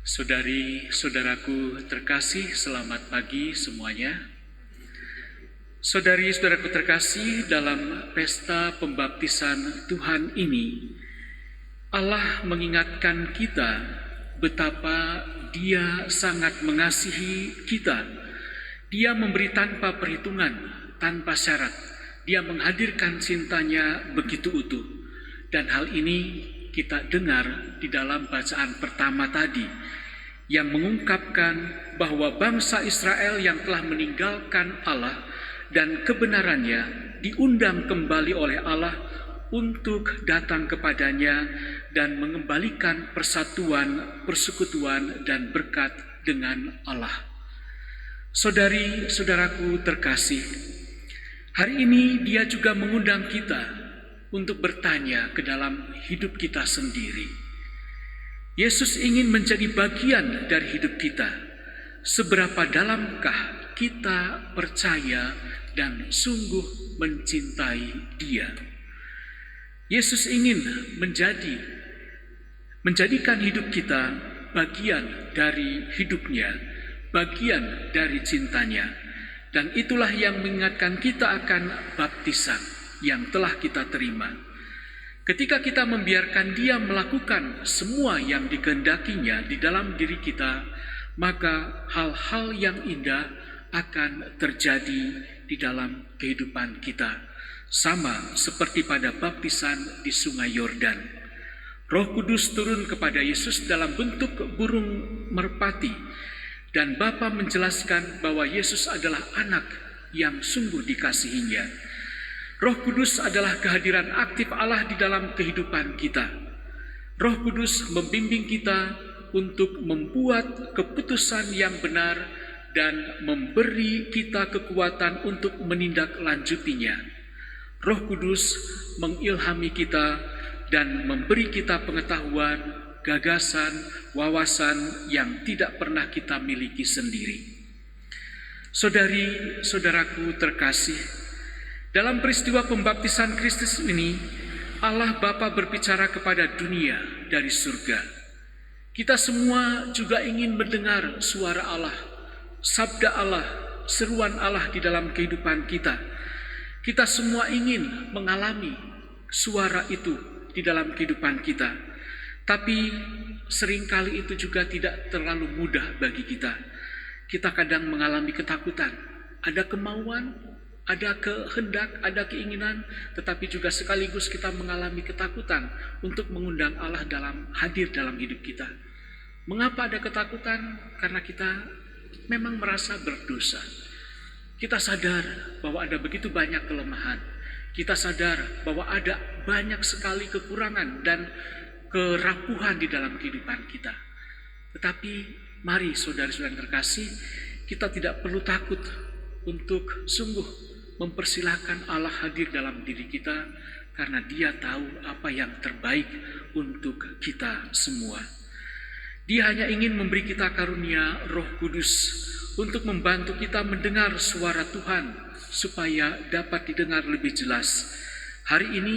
Saudari-saudaraku terkasih, selamat pagi semuanya. Saudari-saudaraku terkasih, dalam pesta pembaptisan Tuhan ini, Allah mengingatkan kita betapa Dia sangat mengasihi kita. Dia memberi tanpa perhitungan, tanpa syarat. Dia menghadirkan cintanya begitu utuh. Dan hal ini kita dengar di dalam bacaan pertama tadi, yang mengungkapkan bahwa bangsa Israel yang telah meninggalkan Allah dan kebenarannya diundang kembali oleh Allah untuk datang kepadanya dan mengembalikan persatuan, persekutuan, dan berkat dengan Allah. Saudari-saudaraku terkasih, hari ini Dia juga mengundang kita untuk bertanya ke dalam hidup kita sendiri. Yesus ingin menjadi bagian dari hidup kita. Seberapa dalamkah kita percaya dan sungguh mencintai Dia? Yesus ingin menjadikan hidup kita bagian dari hidupnya, bagian dari cintanya. Dan itulah yang mengingatkan kita akan baptisan yang telah kita terima. Ketika kita membiarkan Dia melakukan semua yang dikehendakinya di dalam diri kita, maka hal-hal yang indah akan terjadi di dalam kehidupan kita. Sama seperti pada baptisan di Sungai Yordan. Roh Kudus turun kepada Yesus dalam bentuk burung merpati, dan Bapa menjelaskan bahwa Yesus adalah anak yang sungguh dikasihinya. Roh Kudus adalah kehadiran aktif Allah di dalam kehidupan kita. Roh Kudus membimbing kita untuk membuat keputusan yang benar dan memberi kita kekuatan untuk menindaklanjutinya. Roh Kudus mengilhami kita dan memberi kita pengetahuan, gagasan, wawasan yang tidak pernah kita miliki sendiri. Saudari-saudaraku terkasih, dalam peristiwa pembaptisan Kristus ini, Allah Bapa berbicara kepada dunia dari surga. Kita semua juga ingin mendengar suara Allah, sabda Allah, seruan Allah di dalam kehidupan kita. Kita semua ingin mengalami suara itu di dalam kehidupan kita. Tapi seringkali itu juga tidak terlalu mudah bagi kita. Kita kadang mengalami ketakutan, ada kemauan, ada kehendak, ada keinginan, tetapi juga sekaligus kita mengalami ketakutan untuk mengundang Allah hadir dalam hidup kita. Mengapa ada ketakutan? Karena kita memang merasa berdosa. Kita sadar bahwa ada begitu banyak kelemahan. Kita sadar bahwa ada banyak sekali kekurangan dan kerapuhan di dalam kehidupan kita. Tetapi mari saudara-saudara terkasih, kita tidak perlu takut untuk sungguh mempersilahkan Allah hadir dalam diri kita, karena Dia tahu apa yang terbaik untuk kita semua. Dia hanya ingin memberi kita karunia Roh Kudus untuk membantu kita mendengar suara Tuhan supaya dapat didengar lebih jelas. Hari ini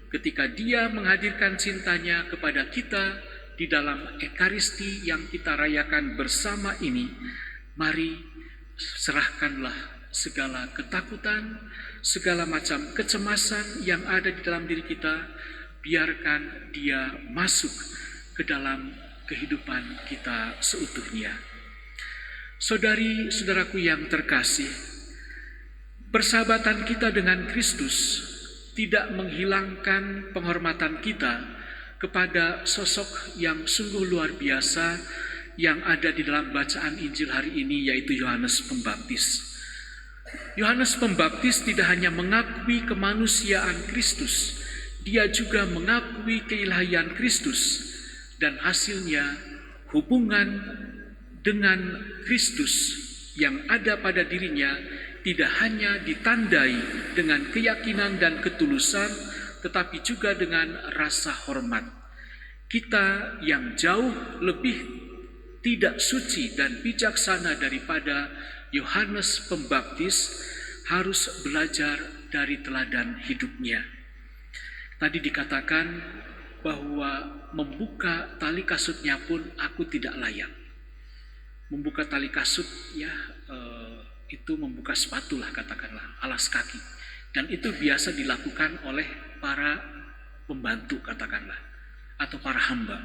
ketika Dia menghadirkan cintanya kepada kita di dalam Ekaristi yang kita rayakan bersama ini, mari serahkanlah segala ketakutan, segala macam kecemasan yang ada di dalam diri kita, biarkan Dia masuk ke dalam kehidupan kita seutuhnya. Saudari-saudaraku yang terkasih, persahabatan kita dengan Kristus tidak menghilangkan penghormatan kita kepada sosok yang sungguh luar biasa yang ada di dalam bacaan Injil hari ini, yaitu Yohanes Pembaptis. Yohanes Pembaptis tidak hanya mengakui kemanusiaan Kristus, dia juga mengakui keilahian Kristus, dan hasilnya hubungan dengan Kristus yang ada pada dirinya tidak hanya ditandai dengan keyakinan dan ketulusan, tetapi juga dengan rasa hormat. Kita yang jauh lebih tidak suci dan bijaksana daripada Yohanes Pembaptis harus belajar dari teladan hidupnya. Tadi dikatakan bahwa membuka tali kasutnya pun aku tidak layak. Membuka tali kasut ya itu membuka sepatu lah katakanlah, alas kaki. Dan itu biasa dilakukan oleh para pembantu katakanlah, atau para hamba.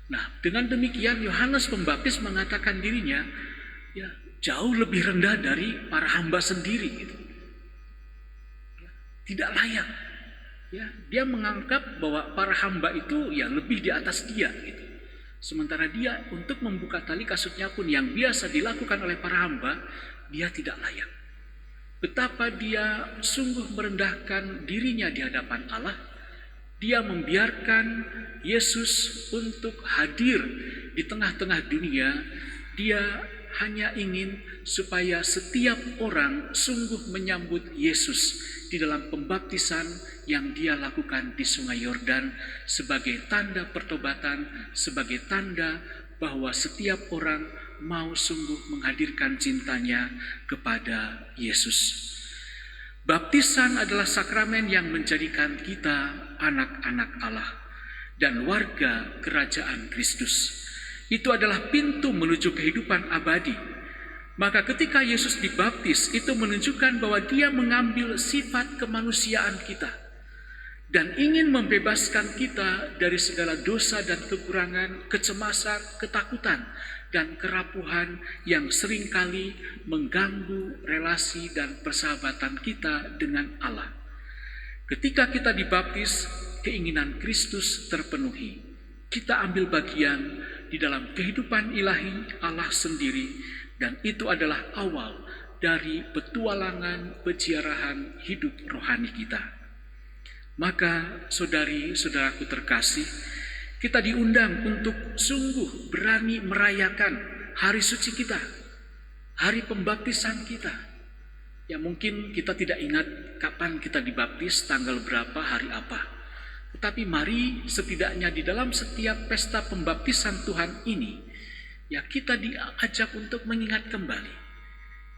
Nah, dengan demikian Yohanes Pembaptis mengatakan dirinya ya jauh lebih rendah dari para hamba sendiri gitu. Ya, tidak layak. Ya, dia menganggap bahwa para hamba itu ya lebih di atas dia gitu. Sementara dia untuk membuka tali kasutnya pun yang biasa dilakukan oleh para hamba, dia tidak layak. Betapa dia sungguh merendahkan dirinya di hadapan Allah. Dia membiarkan Yesus untuk hadir di tengah-tengah dunia. Dia hanya ingin supaya setiap orang sungguh menyambut Yesus di dalam pembaptisan yang dia lakukan di Sungai Yordan sebagai tanda pertobatan, sebagai tanda bahwa setiap orang mau sungguh menghadirkan cintanya kepada Yesus. Baptisan adalah sakramen yang menjadikan kita anak-anak Allah dan warga kerajaan Kristus. Itu adalah pintu menuju kehidupan abadi. Maka ketika Yesus dibaptis, itu menunjukkan bahwa dia mengambil sifat kemanusiaan kita dan ingin membebaskan kita dari segala dosa dan kekurangan, kecemasan, ketakutan, dan kerapuhan yang seringkali mengganggu relasi dan persahabatan kita dengan Allah. Ketika kita dibaptis, keinginan Kristus terpenuhi. Kita ambil bagian di dalam kehidupan ilahi Allah sendiri, dan itu adalah awal dari petualangan peziarahan hidup rohani kita. Maka saudari-saudaraku terkasih, kita diundang untuk sungguh berani merayakan hari suci kita, hari pembaptisan kita. Ya mungkin kita tidak ingat kapan kita dibaptis, tanggal berapa, hari apa. Tetapi mari setidaknya di dalam setiap pesta pembaptisan Tuhan ini, ya kita diajak untuk mengingat kembali.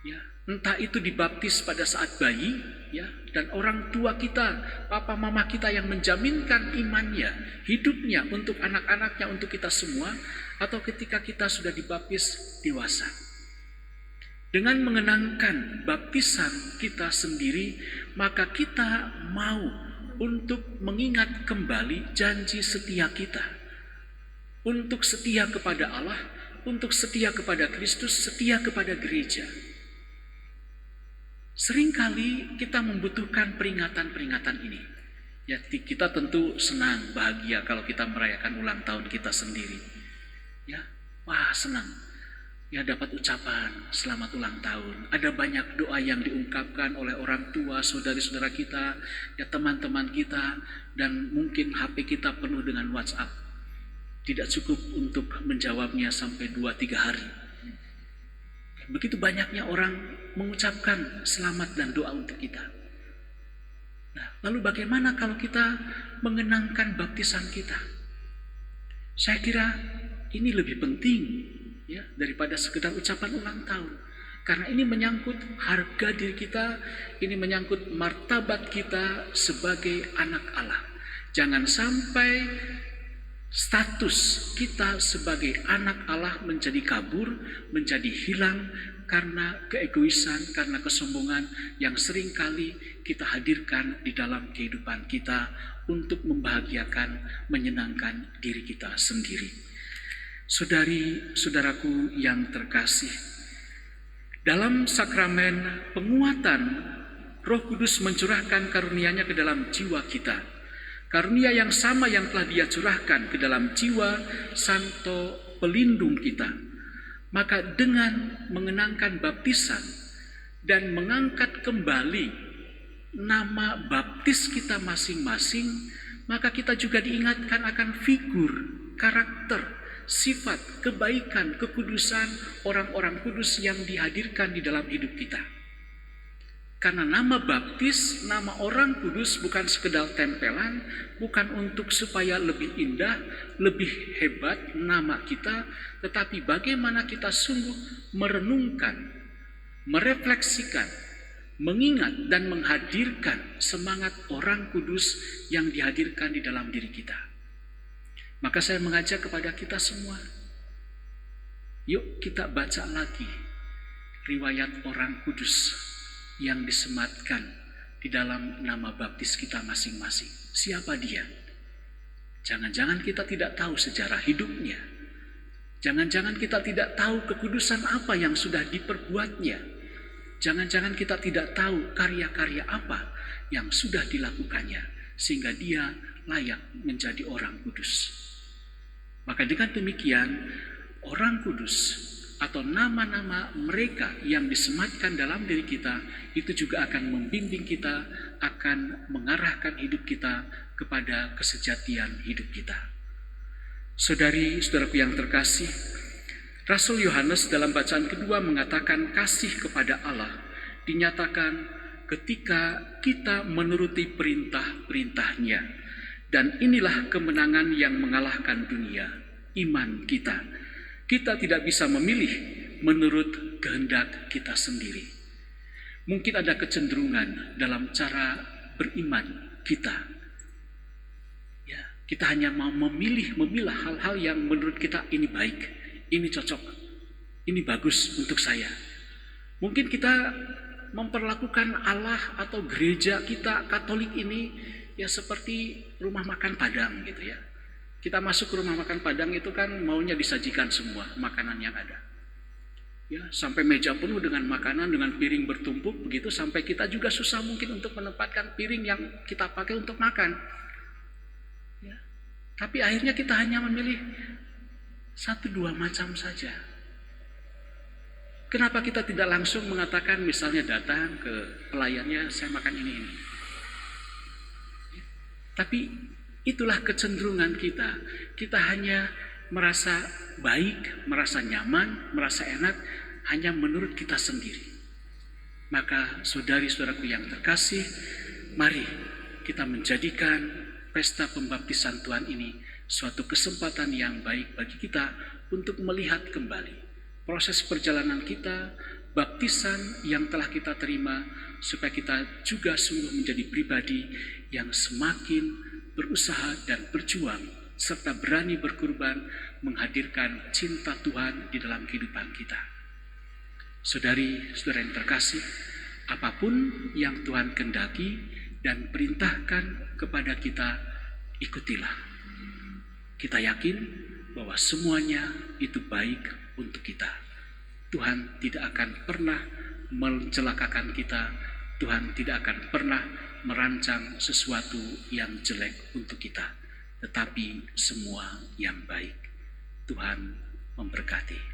Ya, entah itu dibaptis pada saat bayi, ya, dan orang tua kita, papa mama kita yang menjaminkan imannya, hidupnya untuk anak-anaknya, untuk kita semua, atau ketika kita sudah dibaptis dewasa. Dengan mengenangkan baptisan kita sendiri, maka kita mau untuk mengingat kembali janji setia kita. Untuk setia kepada Allah, untuk setia kepada Kristus, setia kepada gereja. Seringkali kita membutuhkan peringatan-peringatan ini. Ya, kita tentu senang, bahagia kalau kita merayakan ulang tahun kita sendiri. Ya, wah senang. Ya dapat ucapan selamat ulang tahun. Ada banyak doa yang diungkapkan oleh orang tua, saudari-saudara kita, ya teman-teman kita, dan mungkin HP kita penuh dengan WhatsApp. Tidak cukup untuk menjawabnya sampai 2-3 hari. Begitu banyaknya orang mengucapkan selamat dan doa untuk kita. Nah, lalu bagaimana kalau kita mengenangkan baptisan kita? Saya kira ini lebih penting ya daripada sekedar ucapan ulang tahun. Karena ini menyangkut harga diri kita, ini menyangkut martabat kita sebagai anak Allah. Jangan sampai status kita sebagai anak Allah menjadi kabur, menjadi hilang karena keegoisan, karena kesombongan yang seringkali kita hadirkan di dalam kehidupan kita untuk membahagiakan, menyenangkan diri kita sendiri. Saudari-saudaraku yang terkasih, dalam sakramen penguatan, Roh Kudus mencurahkan karunia-Nya ke dalam jiwa kita. Karunia yang sama yang telah Dia curahkan ke dalam jiwa Santo pelindung kita. Maka dengan mengenangkan baptisan dan mengangkat kembali nama baptis kita masing-masing, maka kita juga diingatkan akan figur, karakter, sifat, kebaikan, kekudusan orang-orang kudus yang dihadirkan di dalam hidup kita. Karena nama baptis, nama orang kudus bukan sekedar tempelan, bukan untuk supaya lebih indah, lebih hebat nama kita, tetapi bagaimana kita sungguh merenungkan, merefleksikan, mengingat dan menghadirkan semangat orang kudus yang dihadirkan di dalam diri kita. Maka saya mengajak kepada kita semua, yuk kita baca lagi riwayat orang kudus yang disematkan di dalam nama baptis kita masing-masing. Siapa dia? Jangan-jangan kita tidak tahu sejarah hidupnya. Jangan-jangan kita tidak tahu kekudusan apa yang sudah diperbuatnya. Jangan-jangan kita tidak tahu karya-karya apa yang sudah dilakukannya sehingga dia layak menjadi orang kudus. Maka dengan demikian, orang kudus atau nama-nama mereka yang disematkan dalam diri kita itu juga akan membimbing kita, akan mengarahkan hidup kita kepada kesejatian hidup kita. Saudari-saudaraku yang terkasih, Rasul Yohanes dalam bacaan kedua mengatakan kasih kepada Allah dinyatakan ketika kita menuruti perintah-perintahnya. Dan inilah kemenangan yang mengalahkan dunia, iman kita. Kita tidak bisa memilih menurut kehendak kita sendiri. Mungkin ada kecenderungan dalam cara beriman kita. Ya, kita hanya mau memilah hal-hal yang menurut kita ini baik, ini cocok, ini bagus untuk saya. Mungkin kita memperlakukan Allah atau gereja kita Katolik ini ya seperti rumah makan Padang gitu ya. Kita masuk ke rumah makan Padang itu kan maunya disajikan semua makanan yang ada. Ya, sampai meja penuh dengan makanan, dengan piring bertumpuk begitu, sampai kita juga susah mungkin untuk menempatkan piring yang kita pakai untuk makan. Ya. Tapi akhirnya kita hanya memilih 1-2 macam saja. Kenapa kita tidak langsung mengatakan misalnya datang ke pelayannya, saya makan ini. Tapi itulah kecenderungan kita. Kita hanya merasa baik, merasa nyaman, merasa enak hanya menurut kita sendiri. Maka saudari-saudaraku yang terkasih, mari kita menjadikan pesta pembaptisan Tuhan ini suatu kesempatan yang baik bagi kita untuk melihat kembali proses perjalanan kita, baptisan yang telah kita terima, supaya kita juga sungguh menjadi pribadi yang semakin berusaha dan berjuang serta berani berkorban menghadirkan cinta Tuhan di dalam kehidupan kita. Saudari-saudara yang terkasih, apapun yang Tuhan kehendaki dan perintahkan kepada kita, ikutilah. Kita yakin bahwa semuanya itu baik untuk kita. Tuhan tidak akan pernah mencelakakan kita. Tuhan tidak akan pernah merancang sesuatu yang jelek untuk kita, tetapi semua yang baik. Tuhan memberkati.